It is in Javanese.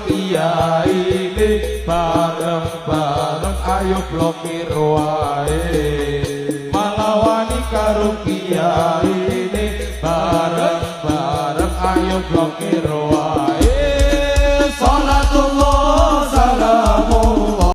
Kiai bareng-bareng ayo blokir wae malawani karo kiai bareng-bareng ayo blokir wae